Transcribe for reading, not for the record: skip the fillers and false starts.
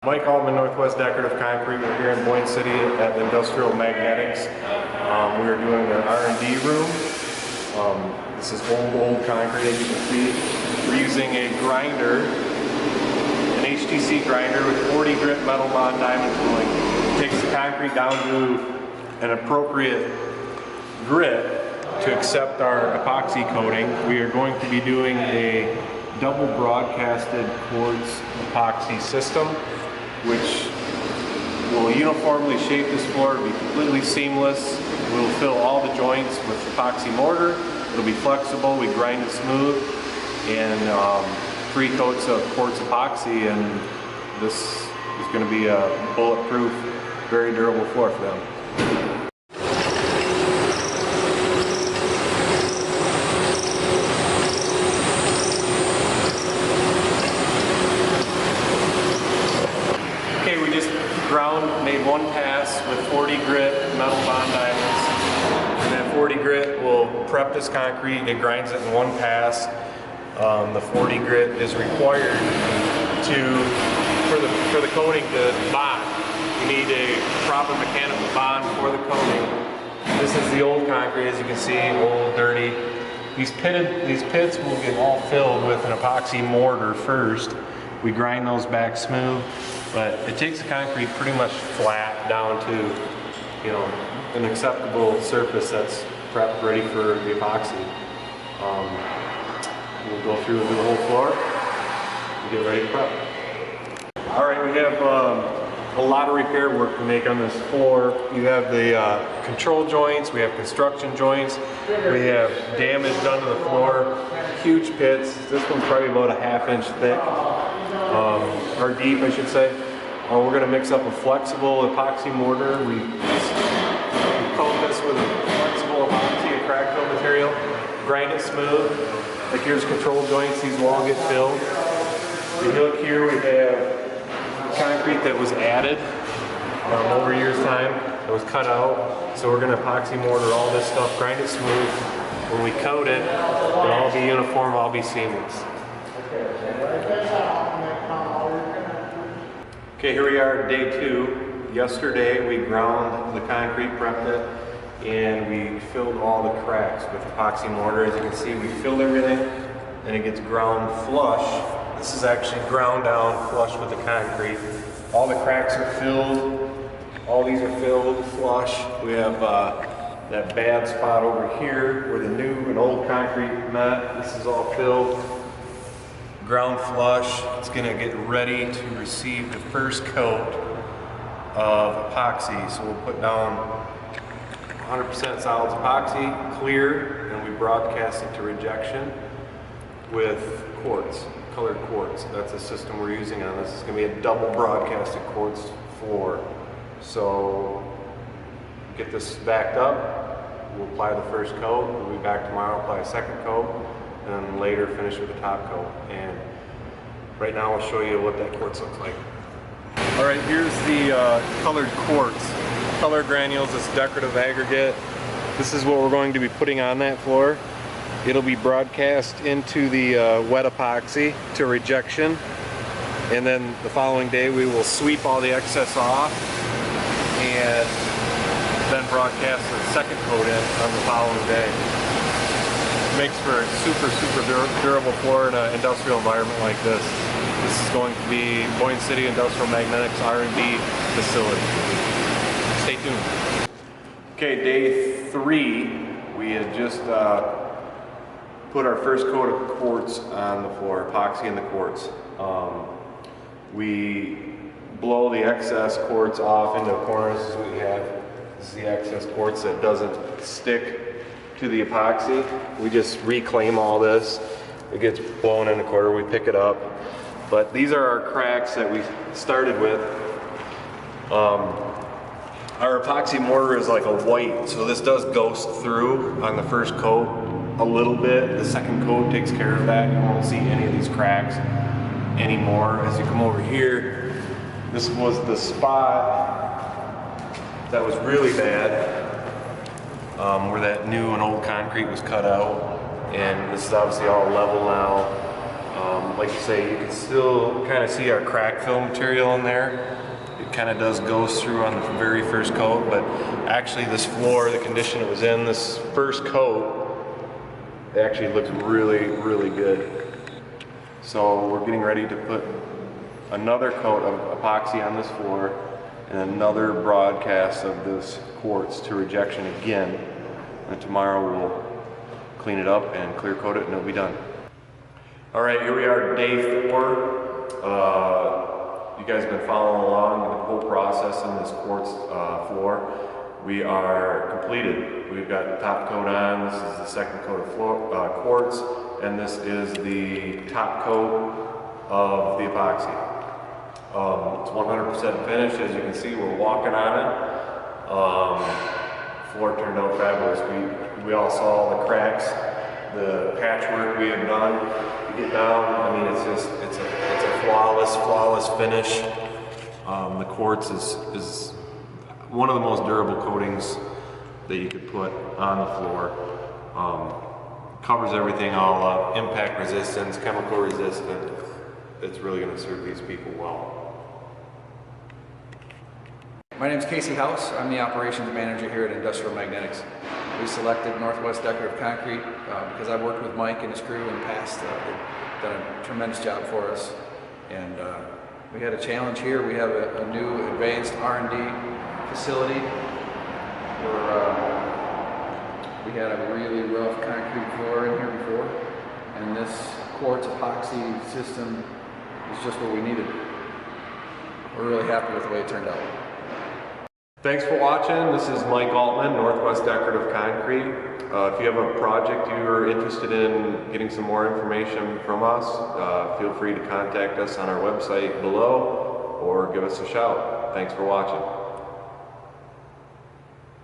Mike Altman, Northwest Decorative Concrete. We're here in Boyne City at the Industrial Magnetics. We are doing an R&D room. This is old concrete, as you can see. We're using a grinder, an HTC grinder with 40 grit metal bond diamond tooling. It takes the concrete down to an appropriate grit to accept our epoxy coating. We are going to be doing a double broadcasted quartz epoxy system, which will uniformly shape this floor to be completely seamless. We'll fill all the joints with epoxy mortar. It'll be flexible, we grind it smooth, and 3 coats of quartz epoxy, and this is going to be a bulletproof, very durable floor for them. Okay, we just made 1 pass with 40 grit metal bond diamonds, and that 40 grit will prep this concrete. It grinds it in 1 pass. The 40 grit is required for the coating to bond. You need a proper mechanical bond for the coating. This is the old concrete, as you can see, old, dirty. These pits will get all filled with an epoxy mortar first. We grind those back smooth, but it takes the concrete pretty much flat down to, you know, an acceptable surface that's prepped, ready for the epoxy. We'll go through and do the whole floor and get ready to prep. All right, we have a lot of repair work to make on this floor. You have the control joints, we have construction joints, we have damage done to the floor, huge pits. This one's probably about a ½ inch thick, or deep, I should say. We're going to mix up a flexible epoxy mortar. We coat this with a flexible epoxy, a crack fill material, grind it smooth. Like here's control joints, these will all get filled. We look here, we have concrete that was added over years' time, that was cut out. So we're going to epoxy mortar all this stuff, grind it smooth. When we coat it, it'll all be uniform, all be seamless. Okay, here we are, day 2. Yesterday we ground the concrete, prepped it, and we filled all the cracks with epoxy mortar. As you can see, we filled everything, and it gets ground flush. This is actually ground down flush with the concrete. All the cracks are filled. All these are filled flush. We have that bad spot over here where the new and old concrete met. This is all filled. Ground flush. It's going to get ready to receive the first coat of epoxy. So we'll put down 100% solids epoxy, clear, and we broadcast it to rejection with quartz, colored quartz. That's the system we're using on this. It's going to be a double broadcasted quartz floor. So get this backed up, we'll apply the first coat, we'll be back tomorrow, apply a second coat, and then later finish with the top coat. And right now I'll show you what that quartz looks like. All right, here's the colored quartz. Color granules, this decorative aggregate. This is what we're going to be putting on that floor. It'll be broadcast into the wet epoxy to rejection, and then the following day we will sweep all the excess off and then broadcast the second coat in on the following day. It makes for a super durable floor in an industrial environment like this. This is going to be Boyne City Industrial Magnetics R&D facility. Stay tuned. Okay, day 3, we had just put our first coat of quartz on the floor, epoxy in the quartz. We blow the excess quartz off into a corner. This is what we have. This is the excess quartz that doesn't stick to the epoxy. We just reclaim all this. It gets blown in a quarter, we pick it up. But these are our cracks that we started with. Our epoxy mortar is like a white, so this does ghost through on the first coat a little bit. The second coat takes care of that. You won't see any of these cracks anymore. As you come over here, this was the spot that was really bad, where that new and old concrete was cut out, and this is obviously all level now. Like like to say, you can still kind of see our crack fill material in there. It kind of goes through on the very first coat, but actually this floor, the condition it was in, this first coat, it actually looks really, really good. So we're getting ready to put another coat of epoxy on this floor and another broadcast of this quartz to rejection again. And tomorrow we'll clean it up and clear coat it and it'll be done. All right, here we are, day 4. You guys have been following along with the whole process in this quartz floor. We are completed. We've got the top coat on. This is the second coat of quartz, and this is the top coat of the epoxy. It's 100% finished. As you can see, we're walking on it. Floor turned out fabulous. We all saw the cracks, the patchwork we have done. You get down, I mean, it's a flawless finish. The quartz is one of the most durable coatings that you could put on the floor. Covers everything all up, impact resistance, chemical resistant. It's really going to serve these people well. My name is Casey House. I'm the operations manager here at Industrial Magnetics. We selected Northwest Decorative Concrete because I've worked with Mike and his crew in the past. They've done a tremendous job for us. And we had a challenge here. We have a new advanced R&D facility where we had a really rough concrete floor in here before. And this quartz epoxy system is just what we needed. We're really happy with the way it turned out. Thanks for watching. This is Mike Altman, Northwest Decorative Concrete. If you have a project you're interested in getting some more information from us, feel free to contact us on our website below or give us a shout. Thanks for watching.